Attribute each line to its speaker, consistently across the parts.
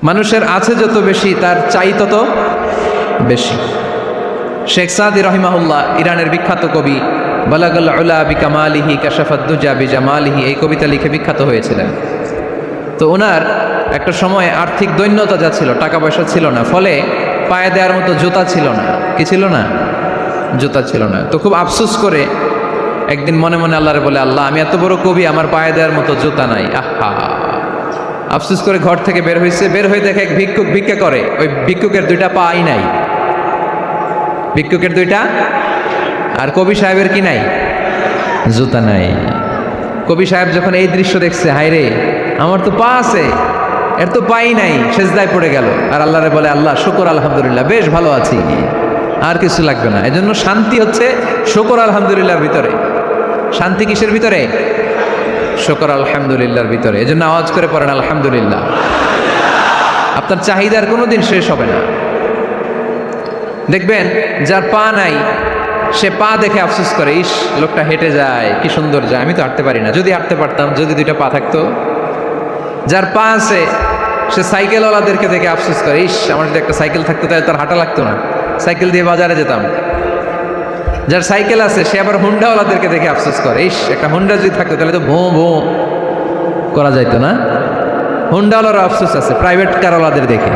Speaker 1: মানুষের আছে যত বেশি তার চাই তত বেশি। শেখ সাদি রহিমাহুল্লাহ, ইরানের বিখ্যাত কবি, বালাগাল উলা বিকামালিহি কাশাফাদ্দুজা বিজামালিহি, এই কবিতা লিখে বিখ্যাত হয়েছিলেন। তো ওনার একটা সময় আর্থিক দৈন্যতা যা ছিল, টাকা পয়সা ছিল না, ফলে পায়ে দেওয়ার মতো জুতা ছিল না। কি ছিল না? জুতা ছিল না। তো খুব আফসোস করে একদিন মনে মনে আল্লাহরে বলে, আল্লাহ আমি এত বড় কবি, আমার পায়ে দেওয়ার মতো জুতা নাই। আহা, আফসোস করে ঘর থেকে বের হয়েছে। বের হয়ে দেখে এক ভিক্ষুক ভিক্ষা করে। ওই ভিক্ষুকের দুইটা পাই নাই, ভিক্ষুকের দুইটা, আর কবি সাহেবের কি নাই? জুতা নাই। কবি সাহেব যখন এই দৃশ্য দেখছে, হায় রে আমার তো পা আছে, এর তো পাই নাই, সেজদায় পড়ে গেল। আর আল্লাহরে বলে, আল্লাহ শুকর আলহামদুলিল্লাহ, বেশ ভালো আছি, আর কিছু লাগবে না। এজন্য শান্তি হচ্ছে শুকর আলহামদুলিল্লাহর ভিতরে। শান্তি কিসের ভিতরে? শুকর আলহামদুলিল্লাহর ভিতরে। এজন্য আওয়াজ করে পড়েন আলহামদুলিল্লাহ। আপনার চাহিদার কোনোদিন শেষ হবে না। দেখবেন যার পা নাই, সে পা দেখে আফসোস করে, ইস লোকটা হেঁটে যায়, কি সুন্দর যায়, আমি তো হাঁটতে পারি না, যদি হাঁটতে পারতাম, যদি দুইটা পা থাকতো। যার পা আছে সে সাইকেলওয়ালাদেরকে দেখে আফসোস করে, ইস আমার যদি একটা সাইকেল থাকতো তাহলে তার হাঁটা লাগতো না, সাইকেল দিয়ে বাজারে যেতাম। যার সাইকেল আছে সে আবার হুন্ডাওয়ালাদেরকে দেখে আফসোস করে, ইস একটা হুন্ডা যদি থাকতো তাহলে তো ভোঁ ভোঁ করা যাইতো না। হুন্ডাওয়ালারও আফসোস আছে প্রাইভেট কারওয়ালাদের দেখে,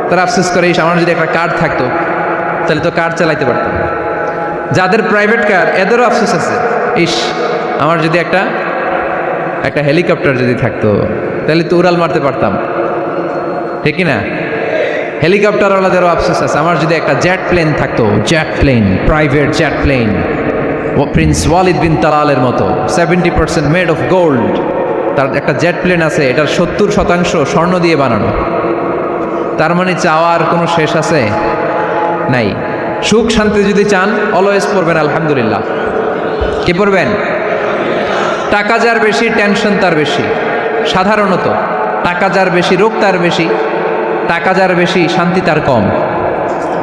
Speaker 1: তারা আফসোস করে, ইস আমার যদি একটা কার থাকতো তাহলে তো কার চালাইতে পারতাম। যাদের প্রাইভেট কার এদেরও আফসোস আছে, ইস আমার যদি একটা হেলিকপ্টার যদি থাকতো তাহলে তো উড়াল মারতে পারতাম, ঠিক না? হেলিকপ্টারওয়ালাদেরও আফসোস আছে, আমার যদি একটা জেট প্লেন থাকতো, jet plane, private jet plane, prince Walid bin তালালের মতো 70% মেড অফ গোল্ড, তার একটা জেট প্লেন আছে, এটার 70% স্বর্ণ দিয়ে বানানো। তার মানে চাওয়ার কোনো শেষ আছে? নাই। সুখ শান্তি যদি চান, অলওয়েজ পড়বেন আলহামদুলিল্লাহ। কি পড়বেন? টাকা যার বেশি, টেনশন তার বেশি। সাধারণত টাকা যার বেশি, রোগ তার বেশি। টাকা যার বেশি, শান্তি তার কম।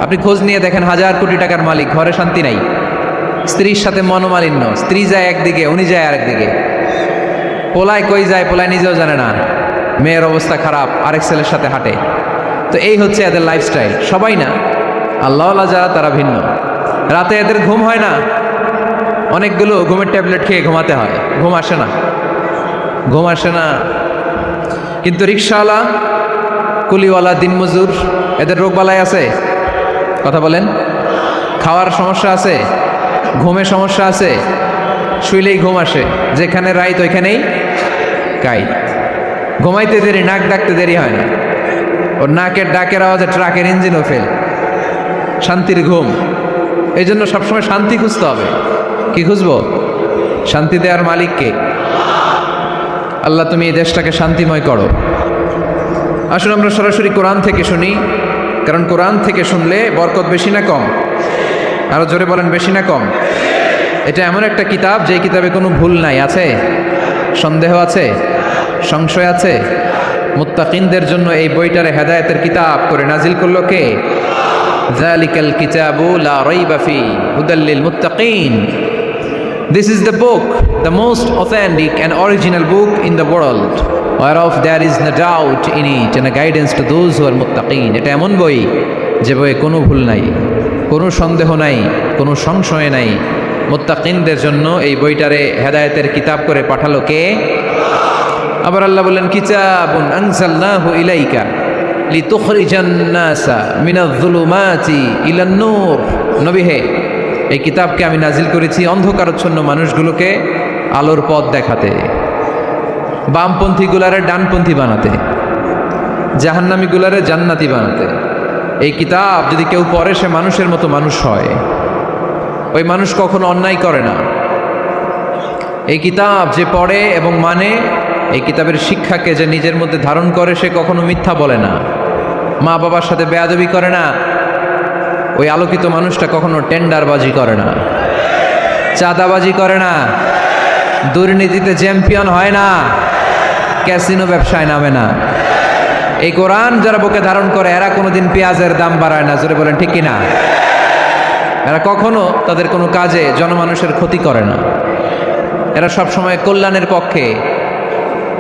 Speaker 1: আপনি খোঁজ নিয়ে দেখেন, 1000 কোটি টাকার মালিক, ঘরে শান্তি নাই। স্ত্রীর সাথে মনোমালিন্য, স্ত্রী যায় একদিকে, উনি যায় আরেকদিকে। পোলায় কই যায়, পোলায় নিজেও জানে না। মেয়ের অবস্থা খারাপ, আরেক ছেলের সাথে হাঁটে। তো এই হচ্ছে এদের লাইফস্টাইল। সবাই না, আল্লাহওয়ালা যারা তারা ভিন্ন। রাতে এদের ঘুম হয় না, অনেকগুলো ঘুমের ট্যাবলেট খেয়ে ঘুমাতে হয়, ঘুম আসে না, ঘুম আসে না। কিন্তু রিক্সাওয়ালা, কুলিওয়ালা, দিনমজুর, এদের রোগবালাই আছে? কথা বলেন। খাওয়ার সমস্যা আছে, ঘুমের সমস্যা আছে, শুইলেই ঘুম আসে, যেখানে রাইত ওইখানেই কাই। ঘুমাইতে দেরি, নাক ডাকতে দেরি হয় না, ওর নাকের ডাকের আওয়াজে ট্রাকের ইঞ্জিনও ফেল। শান্তির ঘুম। এই জন্য সবসময় শান্তি খুঁজতে হবে। কি খুঁজবো? শান্তি দেওয়ার মালিককে। আল্লাহ তুমি এই দেশটাকে শান্তিময় করো। আসুন আমরা সরাসরি কোরআন থেকে শুনি, কারণ কোরআন থেকে শুনলে বরকত বেশি না কম? আরো জোরে বলেন, বেশি না কম? এটা এমন একটা কিতাব যে কিতাবে কোনো ভুল নাই। আছে? সন্দেহ আছে? সংশয় আছে? মুত্তাকিনদের জন্য এই বইটারে হেদায়েতের কিতাব করে নাজিল করলো কে? যালিকাল কিতাবু লা রাইবা ফি হুদাল লিল মুত্তাকিন। This is the book, the most authentic and original book in the world, whereof there is no doubt in it and a guidance to those who are muttaqin. এটা এমন বই যে বইয়ে কোনো ভুল নাই, কোনো সন্দেহ নাই, কোনো সংশয় নাই। মুত্তাকিনদের জন্য এই বইটারে হেদায়েতের কিতাব করে পাঠালো কে? আবার আল্লাহ বললেন, কিতাবুন আনজালনাহু ইলাইকা লিতুখরিজান নাসা মিনাজ-যুলুমাতি ইলান-নূর। নবী হে, এই কিতাবকে আমি নাজিল করেছি অন্ধকারাচ্ছন্ন মানুষগুলোকে আলোর পথ দেখাতে, বামপন্থীগুলারে ডানপন্থী বানাতে, জাহান্নামীগুলারে জান্নাতি বানাতে। এই কিতাব যদি কেউ পড়ে, সে মানুষের মতো মানুষ হয়। ওই মানুষ কখনো অন্যায় করে না। এই কিতাব যে পড়ে এবং মানে, এই কিতাবের শিক্ষাকে যে নিজের মধ্যে ধারণ করে, সে কখনো মিথ্যা বলে না, মা বাবার সাথে বেয়াদবি করে না। ওই আলোকিত মানুষটা কখনো টেন্ডারবাজি করে না, চাঁদাবাজি করে না, দুর্নীতিতে চ্যাম্পিয়ন হয় না, ক্যাসিনো ব্যবসায় নামে না। এই কোরআন যারা বুকে ধারণ করে, এরা কোনোদিন পেঁয়াজের দাম বাড়ায় না। জোরে বলেন ঠিক কিনা? এরা কখনো তাদের কোনো কাজে জনমানুষের ক্ষতি করে না। এরা সবসময় কল্যাণের পক্ষে,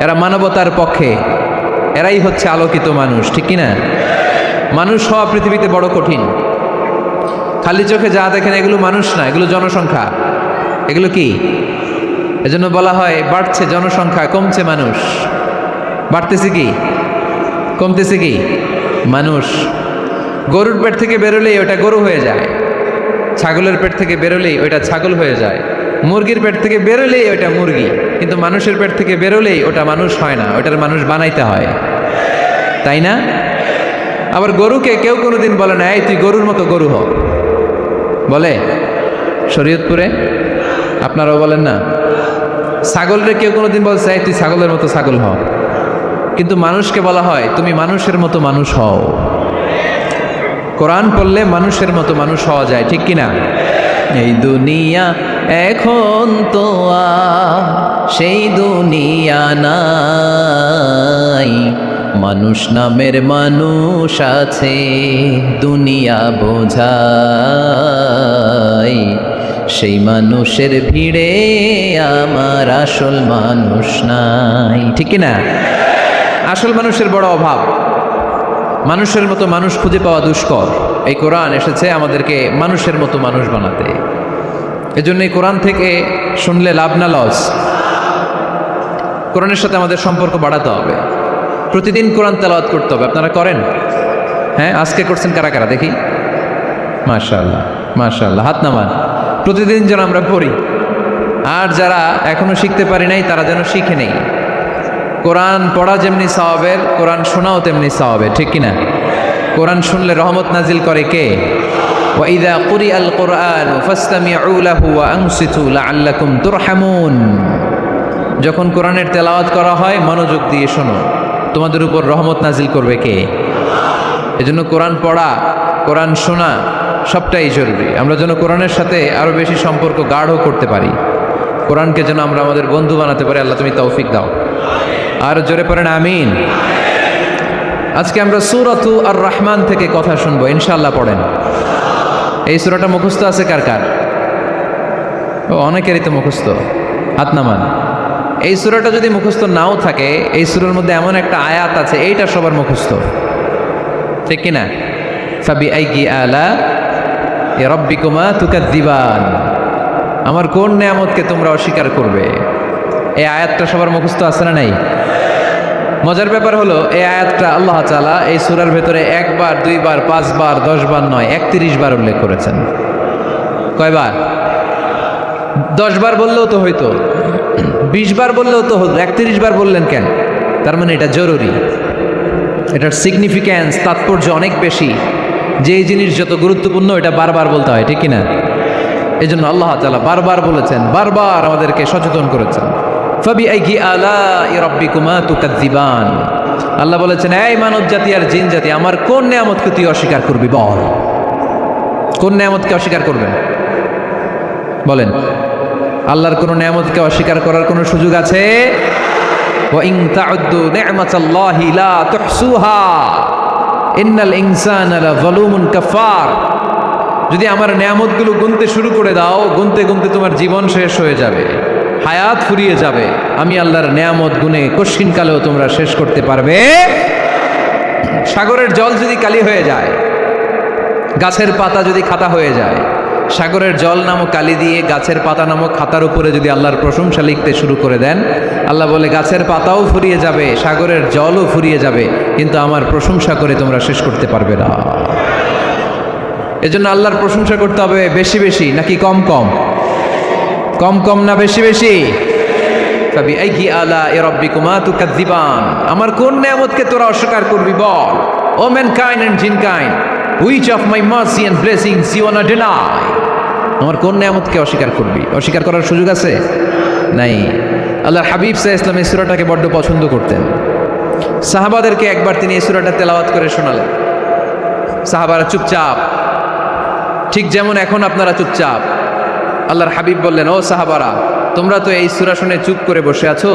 Speaker 1: এরা মানবতার পক্ষে, এরাই হচ্ছে আলোকিত মানুষ, ঠিক কিনা? মানুষ হওয়া পৃথিবীতে বড় কঠিন। খালি চোখে যা দেখেন এগুলো মানুষ না, এগুলো জনসংখ্যা। এগুলো কি? এজন্য বলা হয় বাড়ছে জনসংখ্যা, কমছে মানুষ। বাড়তেছে কি, কমতেছে কি? মানুষ। গরুর পেট থেকে বেরোলেই ওটা গরু হয়ে যায়, ছাগলের পেট থেকে বেরোলেই ওটা ছাগল হয়ে যায়, মুরগির পেট থেকে বেরোলেই ওটা মুরগি। কিন্তু মানুষের পেট থেকে বেরোলেই ওটা মানুষ হয় না, ওটার মানুষ বানাইতে হয়, তাই না? আবার গরুকে কেউ কোনোদিন বলে না, এই তুই গরুর মতো গরু হ, বলে শরীয়তপুরে? আপনারাও বলেন না? ছাগলরে কেউ কোনোদিন বলছে, এই তুই ছাগলের মতো ছাগল হ। কিন্তু মানুষকে বলা হয় তুমি মানুষের মতো মানুষ হও। কোরআন পড়লে মানুষের মতো মানুষ হওয়া যায়, ঠিক কিনা? এই দুনিয়া এখন তো আর সেই দুনিয়া নাই, মানুষ নামের মানুষ আছে দুনিয়া বোঝাই, সেই মানুষের ভিড়ে আমার আসল মানুষ নাই, ঠিক কিনা? আসল মানুষের বড় অভাব, মানুষের মতো মানুষ খুঁজে পাওয়া দুষ্কর। এই কোরআন এসেছে আমাদেরকে মানুষের মতো মানুষ বানাতে। এজন্য এই কোরআন থেকে শুনলে লাভ না লস। কোরআনের সাথে আমাদের সম্পর্ক বাড়াতে হবে, প্রতিদিন কোরআন তেলাওয়াত করতে হবে। আপনারা করেন? হ্যাঁ, আজকে করছেন কারা কারা দেখি? মাশাআল্লাহ, মাশাআল্লাহ, হাত নামান। প্রতিদিন যেন আমরা পড়ি, আর যারা এখনো শিখতে পারি নাই তারা যেন শিখে নেই। কোরআন পড়া যেমনি সওয়াবের, কোরআন শোনাও তেমনি সওয়াবের, ঠিক কিনা? কোরআন শুনলে রহমত নাজিল করে কে? ওয়াইদা কুরিআল কুরআন ফাসতামিউ লাহু ওয়া আনসিতু লাআল্লাকুম তুরহামুন। যখন কোরআনের তেলাওয়াত করা হয় মনোযোগ দিয়ে শোনো, তোমাদের উপর রহমত নাজিল করবে কে? এজন্য কোরআন পড়া, কোরআন শোনা সবটাই জরুরি। আমরা যেন কোরআনের সাথে আরো বেশি সম্পর্ক গাঢ় করতে পারি, কোরআনকে যেন আমরা আমাদের বন্ধু বানাতে পারি। আল্লাহ তুমি তৌফিক দাও। আর জোরে পড়েন আমিন। আজকে আমরা সূরাতু আর রহমান থেকে কথা শুনবো ইনশাআল্লাহ। পড়েন। এই সূরাটা মুখস্থ আছে কার কার? ও, অনেকেরই তো মুখস্থ, হাত নামান। এই সূরাটা যদি মুখস্থ নাও থাকে, এই সূরার মধ্যে এমন একটা আয়াত আছে এইটা সবার মুখস্থ, ঠিক কিনা? ফাবিআইয়ি আলা রাব্বিকুমা তুকাযযিবান। আমার কোন নেয়ামতকে তোমরা অস্বীকার করবে? এই আয়াতটা সবার মুখস্থ আছে না নাই? মজার ব্যাপার হলো এই আয়াতটা আল্লাহ তাআলা এই সূরার ভেতরে একবার, দুইবার, 5 বার, 10 বার নয়, 31 বার উল্লেখ করেছেন। কয়বার? 10 বার বললেও তো হইতো, 20 বার বললেও তো হতো, 31 বার বললেন কেন? তার মানে এটা জরুরি, এটার সিগনিফিক্যান্স, তাৎপর্য অনেক বেশি। যেই জিনিস যত গুরুত্বপূর্ণ এটা বারবার বলতে হয়, ঠিক কিনা? এই জন্য আল্লাহ তাআলা বারবার বলেছেন, বারবার আমাদেরকে সচেতন করেছেন। ফাবিআইয়ি আলাই রাব্বিকুমা তুকাযযিবান। আল্লাহ বলেছেন, এই মানব জাতি আর জিন জাতি, আমার কোন নেয়ামতকে তুই অস্বীকার করবি? বল, কোন নেয়ামতকে অস্বীকার করবেন? বলেন। আল্লাহর কোন নেয়ামতকে অস্বীকার করার কোনো সুযোগ আছে? ওয়া ইন তাউদ্দু নি'মাতাল্লাহি লা তুহসুহা ইন্নাল ইনসানা লাযালুমুন কাফার। যদি আমার নেয়ামতগুলো গুনতে শুরু করে দাও, গুনতে গুনতে তোমার জীবন শেষ হয়ে যাবে, হায়াত ফুরিয়ে যাবে। আমি আল্লাহর নেয়ামত গুনে কশিনকালেও তোমরা শেষ করতে পারবে। সাগরের জল যদি কালি হয়ে যায়, গাছের পাতা যদি খাতা হয়ে যায়, সাগরের জল নামক কালি দিয়ে গাছের পাতা নামক খাতার উপরে যদি আল্লাহর প্রশংসা লিখতে শুরু করে দেন, আল্লাহ বলে গাছের পাতাও ফুরিয়ে যাবে, সাগরের জলও ফুরিয়ে যাবে, কিন্তু আমার প্রশংসা করে তোমরা শেষ করতে পারবে না। এজন্য আল্লাহর প্রশংসা করতে হবে বেশি বেশি নাকি কম কম? কম কম না বেশি বেশি? ফাবিআইয়ি আলাই রাব্বিকুমা তুকাযযিবান। আমার কোন নেয়ামতকে তোরা অস্বীকার করবি? বল। ও mankind and jinnkind, which of my mercy and blessings you wanna deny? আমার কোন নেয়ামতকে অস্বীকার করবি? অস্বীকার করার সুযোগ আছে? নাই। আল্লাহর হাবিব সাল্লাল্লাহু আলাইহি ওয়াসাল্লাম এই সূরাটাকে বড্ড পছন্দ করতেন। সাহাবাদেরকে একবার তিনি এই সূরাটা তেলাওয়াত করে শোনালেন। সাহাবারা চুপচাপ, ঠিক যেমন এখন আপনারা চুপচাপ। আল্লাহর হাবিব বললেন, ও সাহাবারা, তোমরা তো এই সূরা শুনে চুপ করে বসে আছো,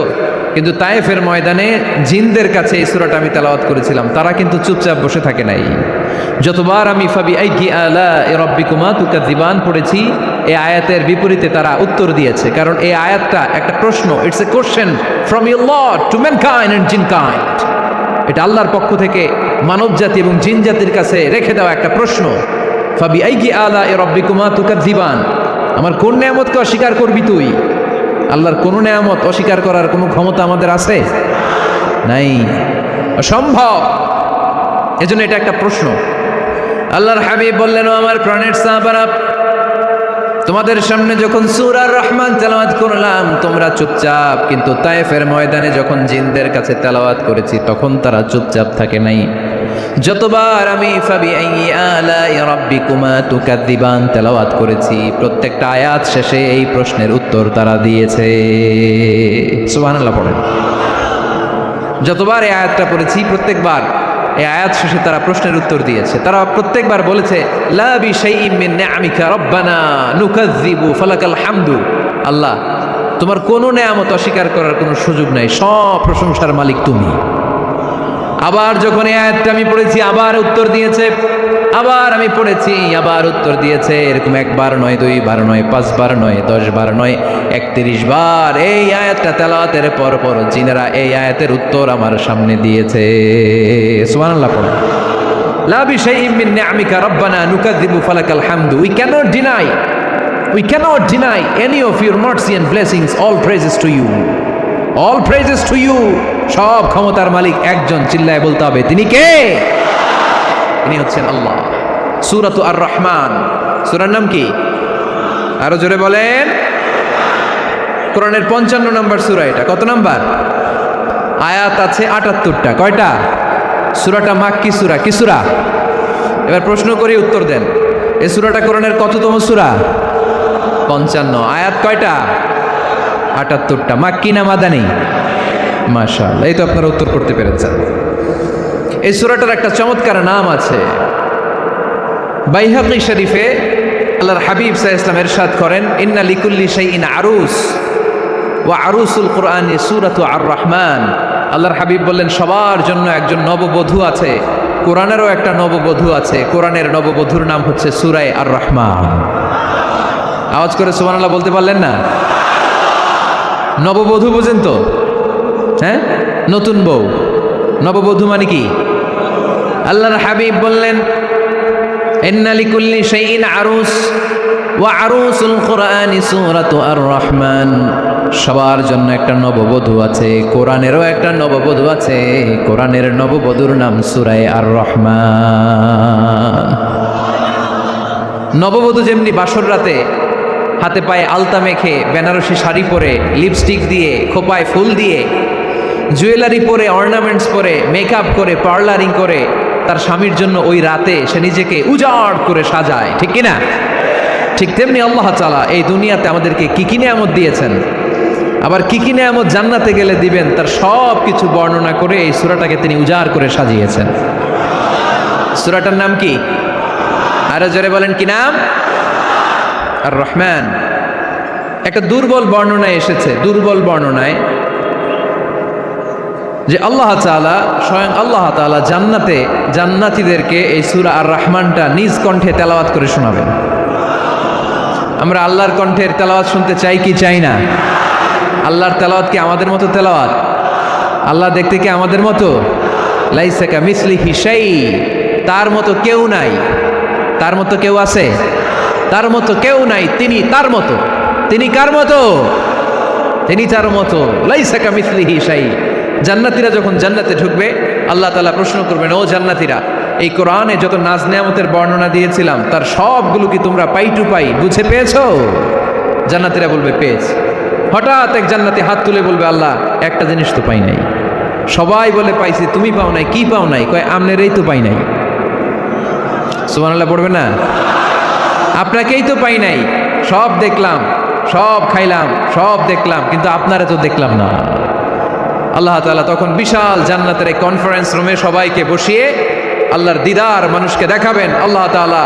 Speaker 1: কিন্তু তায়েফের ময়দানে জিনদের কাছে এই সূরাটা আমি তেলাওয়াত করেছিলাম, তারা কিন্তু চুপচাপ বসে থাকে নাই। যতবার আমি ফাবিআইয়ি আলাই রাব্বিকুমা তুকাযযিবান পড়েছি, এই আয়াতের বিপরীতে তারা উত্তর দিয়েছে, কারণ এই আয়াতটা একটা প্রশ্ন। It's a question from your lord to mankind and jinnkind. এটা আল্লাহর পক্ষ থেকে মানব জাতি এবং জিন জাতির কাছে রেখে দেওয়া একটা প্রশ্ন। ফাবি আইয়ি আলা'i রাব্বিকুমা তুকাযযিবান, আমার কোন নেয়ামতকে অস্বীকার করবি তুই? আল্লাহর কোন নেয়ামত অস্বীকার করার কোনো ক্ষমতা আমাদের আছে? নাই, অসম্ভব। এজন্য এটা একটা প্রশ্ন। আল্লাহর হাবিব বললেন, ও আমার প্রাণের সাহাবারা, তোমাদের সামনে যখন সূরা আর রহমান তেলাওয়াত করলাম তোমরা চুপচাপ, কিন্তু তায়েফের ময়দানে যখন জিনদের কাছে তেলাওয়াত করেছি তখন তারা চুপচাপ থাকে নাই। যতবার আমি ফাবি আইয়ি আলা'i রাব্বিকুমা তুকাযযিবান তেলাওয়াত করেছি, প্রত্যেকটা আয়াত শেষে এই প্রশ্নের উত্তর তারা দিয়েছে। সুবহানাল্লাহ পড়েন। যতবার এই আয়াতটা পড়েছি প্রত্যেকবার এই আয়াত শেষে তারা প্রশ্নের উত্তর দিয়েছে। তারা প্রত্যেকবার বলেছে, লা বিশাইইন মিন নিআমিকা রব্বানা নুকাযযিবু ফালাকাল হামদু। আল্লাহ, তোমার কোনো নেয়ামত অস্বীকার করার কোনো সুযোগ নাই, সব প্রশংসার মালিক তুমি। আবার যখন এই আয়াতটা আমি পড়েছি আবার উত্তর দিয়েছে, আবার আমি পড়েছি আবার উত্তর দিয়েছে। এরকম একবার নয়, দুইবার নয়, পাঁচবার নয়, 10 বার নয়, 31 বার এই আয়াতটা তেলাওয়াতের পর পর জিনেরা এই আয়াতের উত্তর আমার সামনে দিয়েছে। সুবহানাল্লাহ পড়েন। লা বিশাইইন মিন নিআমিকা রব্বানা নুকাযযিবু ফালাকাল হামদু। We cannot deny any of your mercy and blessings. All praises to you. All praises to you. সব ক্ষমতার মালিক একজন, চিল্লায় বলতে হবে, তিনি কে? তিনি হচ্ছেন আল্লাহ। সূরাতু আর রহমান, সূরার নাম কি? আরো জোরে বলেন। কোরআনের 55 নম্বর সূরা এটা। কত নাম্বার? আয়াত আছে 78টা। কয়টা? সূরাটা মাক্কি সূরা। কি সূরা? এবার প্রশ্ন করি, উত্তর দেন। এই সূরাটা কোরআনের কততম সূরা? 55। আয়াত কয়টা? 78টা। মাক্কি না মাদানী? মাশাআল্লাহ, এই তো আপনারা উত্তর করতে পেরেছেন। এই সূরাটার একটা চমৎকার নাম আছে। বাইহাকী শরীফে আল্লাহর হাবিব সাল্লাল্লাহু আলাইহি ওয়াসাল্লাম ইরশাদ করেন, ইন্না লিকুল্লি শাইইন আরুস ওয়া আরুসুল কুরআনি সূরাতু আর রহমান। আল্লাহর হাবিব বললেন, সবার জন্য একজন নববধূ আছে, কোরআনেরও একটা নববধূ আছে। কোরআনের নববধূর নাম হচ্ছে সূরা আর রহমান। আওয়াজ করে সুবহানাল্লাহ বলতে পারলেন না? নববধূ বুঝেন তো? হ্যাঁ, নতুন বউ। নববধূ মানে কি? আল্লাহর হাবিব বললেন, ইন্না লিকুল্লি শাইইন আরুস ওয়া আরুসুল কুরআনি সূরাতু আর রহমান। সবার জন্য একটা নববধূ আছে, কোরআনেরও একটা নববধূ আছে। কোরআনের নববধূর নাম সূরা আর রহমান। নববধূ যেমনি বাসর রাতে হাতে পায়ে আলতা মেখে, বেনারসি শাড়ি পরে, লিপস্টিক দিয়ে, খোপায় ফুল দিয়ে, জুয়েলারি পরে, অর্নামেন্টস পরে, মেকআপ করে, পার্লারিং করে তার স্বামীর জন্য ওই রাতে সে নিজেকে উজাড় করে সাজায়, ঠিক কিনা? ঠিক তেমনি আল্লাহ তাআলা এই দুনিয়াতে আমাদেরকে কি কি নিয়ামত দিয়েছেন, আবার কি কি নিয়ামত জান্নাতে গেলে দিবেন, তার সব কিছু বর্ণনা করে এই সূরাটাকে তিনি উজাড় করে সাজিয়েছেন। সূরাটার নাম কি? আরো জোরে বলেন, কি নাম? আর রহমান। একটা দুর্বল বর্ণনায় এসেছে, দুর্বল বর্ণনায়, যে আল্লাহ তাআলা, স্বয়ং আল্লাহ তাআলা জান্নাতে জান্নাতীদেরকে এই সূরা আর রহমানটা নিজ কণ্ঠে তেলাওয়াত করে শোনাবেন। আমরা আল্লাহর কণ্ঠের তেলাওয়াত শুনতে চাই কি চাই না? আল্লাহর তেলাওয়াত কি আমাদের মতো তেলাওয়াত? আল্লাহ দেখতে কি আমাদের মতো? লাইসা কামিসলিহি শাই, তার মতো কেউ নাই। তার মতো কেউ আছে? তার মতো কেউ নাই। তিনি তার মতো। তিনি কার মতো? তিনি তার মতো। লাইসা কামিসলিহি শাই। জান্নাতীরা যখন জান্নাতে ঢুকবে, আল্লাহ তাআলা প্রশ্ন করবেন, ও জান্নাতীরা, এই কোরআনে যত নাজ নেয়ামতের বর্ণনা দিয়েছিলাম তার সবগুলো কি তোমরা পাই টু পাই বুঝে পেয়েছো? জান্নাতীরা বলবে পেয়েছি। হঠাৎ এক জান্নাতি হাত তুলে বলবে, আল্লাহ, একটা জিনিস তো পাই নাই। সবাই বলে পাইছি, তুমি পাও নাই। কি পাও নাই? কয়, আমনেরই তো পাই নাই। সুবহানাল্লাহ পড়বে না? আপনাকেই তো পাই নাই। সব দেখলাম, সব খাইলাম, সব দেখলাম, কিন্তু আপনারা তো দেখলাম না। আল্লাহ তাআলা তখন বিশাল জান্নাতের এই কনফারেন্স রুমে সবাইকে বসিয়ে আল্লাহর দিদার মানুষকে দেখাবেন। আল্লাহ তাআলা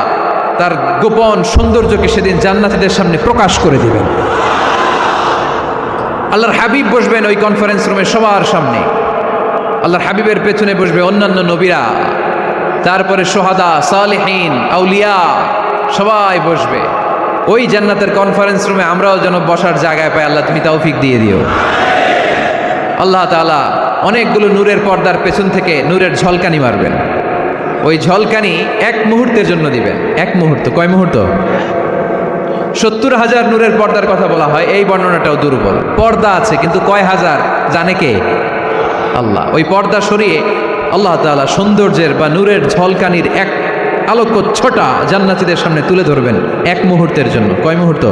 Speaker 1: তার গোপন সৌন্দর্যকে সেদিন জান্নাতীদের সামনে প্রকাশ করে দিবেন। আল্লাহর হাবিব বসবেন ওই কনফারেন্স রুমে সবার সামনে। আল্লাহর হাবিবের পেছনে বসবে অন্যান্য নবীরা, তারপরে সোহাদা, সালেহীন, আউলিয়া, সবাই বসবে ওই জান্নাতের কনফারেন্স রুমে। আমরাও যেন বসার জায়গায় পাই, আল্লাহ তুমি তৌফিক দিয়ে দিও। আল্লাহ তাআলা অনেকগুলো নূরের পর্দার পেছন থেকে নূরের ঝলকানি মারবেন। ওই ঝলকানি এক মুহূর্তের জন্য দিবেন। এক মুহূর্ত, কয় মুহূর্ত? 70,000 নূরের পর্দার কথা বলা হয়, এই বর্ণনাটাও দুর্বল। পর্দা আছে কিন্তু কয় হাজার জানে কে? আল্লাহ। ওই পর্দা সরিয়ে আল্লাহ তাআলা সৌন্দর্যের বা নূরের ঝলকানির এক আলোকচ্ছটা জান্নাতীদের সামনে তুলে ধরবেন এক মুহূর্তের জন্য। কয় মুহূর্ত?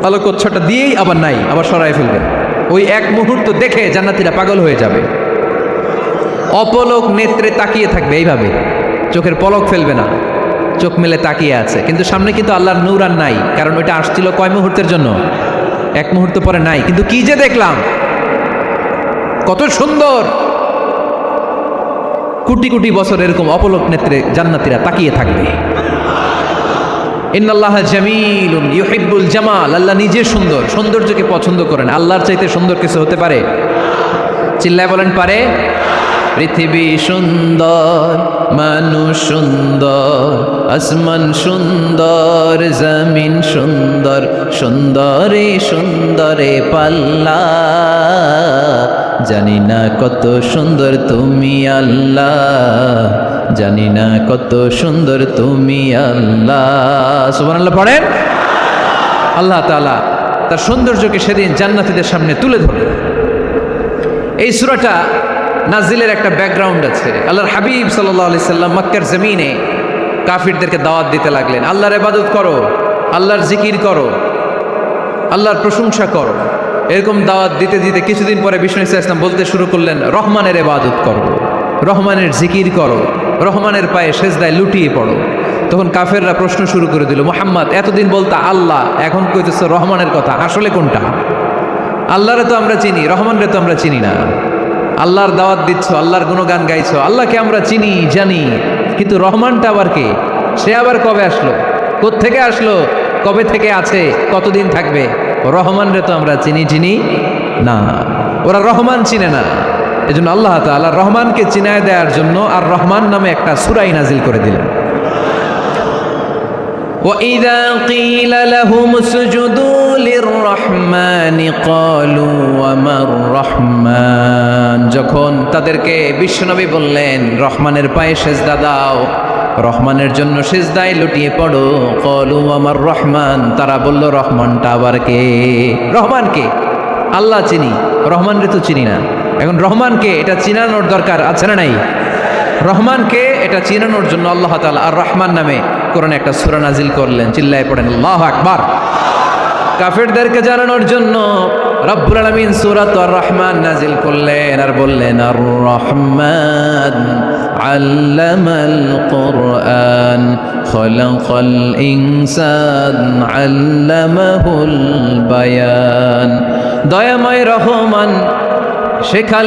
Speaker 1: আলোকচ্ছটা দিয়েই আবার নাই, আবার সরাই ফেলবেন। ওই এক মুহূর্ত দেখে জান্নাতীরা পাগল হয়ে যাবে, অপলক নেত্রে তাকিয়ে থাকবে এইভাবে, চোখের পলক ফেলবে না, চোখ মেলে তাকিয়ে আছে। কিন্তু সামনে কিন্তু আল্লাহর নূর আর নাই, কারণ ওইটা আসছিল কয় মুহূর্তের জন্য? এক মুহূর্ত পরে নাই। কিন্তু কি যে দেখলাম, কত সুন্দর! কোটি কোটি বছর এরকম অপলক নেত্রে জান্নাতীরা তাকিয়ে থাকবে। ইন্নাল্লাহা জামিলুন ইউহিব্বুল জামাল। আল্লাহ নিজে সুন্দর, সৌন্দর্যকে পছন্দ করেন। আল্লাহর চাইতে সুন্দর কিছু হতে পারে? চিল্লায় বলেন পারে? পৃথিবী সুন্দর, মানুষ সুন্দর, আসমান সুন্দর, জমিন সুন্দর, সুন্দরে সুন্দরে পাল্লা। জানি না কত সুন্দর তুমি আল্লাহ, জানি না কত সুন্দর তুমি আল্লাহ। সুবহানাল্লাহ পড়েন। আল্লাহ তাআলা তার সৌন্দর্যকে সেদিন জান্নাতীদের সামনে তুলে ধরবেন। এই সূরাটা নাজিলের একটা ব্যাকগ্রাউন্ড আছে। আল্লাহর হাবিব সাল্লাল্লাহু আলাইহি সাল্লাম মক্কার জমিনে কাফিরদেরকে দাওয়াত দিতে লাগলেন, আল্লাহর ইবাদত করো, আল্লাহর জিকির করো, আল্লাহর প্রশংসা করো। এরকম দাওয়াত দিতে দিতে কিছুদিন পরে বিষ্ণু ইসলাম বলতে শুরু করলেন, রহমানের ইবাদত করো, রহমানের জিকির করো, রহমানের পায়ে সেজদায় লুটিয়ে পড়ো। তখন কাফেররা প্রশ্ন শুরু করে দিল, মুহাম্মদ এতদিন বলতা আল্লাহ, এখন কইতেছ রহমানের কথা, আসলে কোনটা? আল্লাহরে তো আমরা চিনি, রহমানরে তো আমরা চিনি না। আল্লাহর দাওয়াত দিচ্ছ, আল্লাহর গুণগান গাইছো, আল্লাহকে আমরা চিনি জানি, কিন্তু রহমানটা আবার কে? সে আবার কবে আসলো, কোত্থেকে আসলো, কবে থেকে আছে, কতদিন থাকবে? রহমান রে তো আমরা চিনি না। ওরা রহমান চিনে না। এজন্য আল্লাহ তাআলা রহমানকে চিনায় দেওয়ার জন্য আর রহমান নামে একটা সূরাই নাজিল করে দিলেন। وَإِذَا قِيلَ لَهُمُ اسْجُدُوا لِلرَّحْمَنِ قَالُوا وَمَا الرَّحْمَنُ। যখন তাদেরকে বিশ্বনবী বললেন রহমানের পায়ে সেজদা দাও, রহমানের জন্য সেজদায় লুটিয়ে পড়ো, ক্বালু ওয়ামার রহমান, তারা বলল রহমানটা আবার কে? রহমানকে আল্লাহ চিনি, রহমানরে তো চিনি না। এখন রহমানকে এটা চিনানোর দরকার আছে না নাই? রহমানকে এটা চিনানোর জন্য আল্লাহ তাআলা আর রহমান নামে কোরআনে একটা সূরা নাজিল করলেন। চিল্লায়ে পড়েন আল্লাহু আকবার। কাফেরদেরকে জানানোর জন্য রব্বুল আলামিন সূরাত আর রহমান নাজিল করলেন আর বললেন, আর রহমান আল্লামাল কুরআন খালাকাল ইনসান আল্লামাহুল বায়ান। দয়াময় রহমান শেখালেন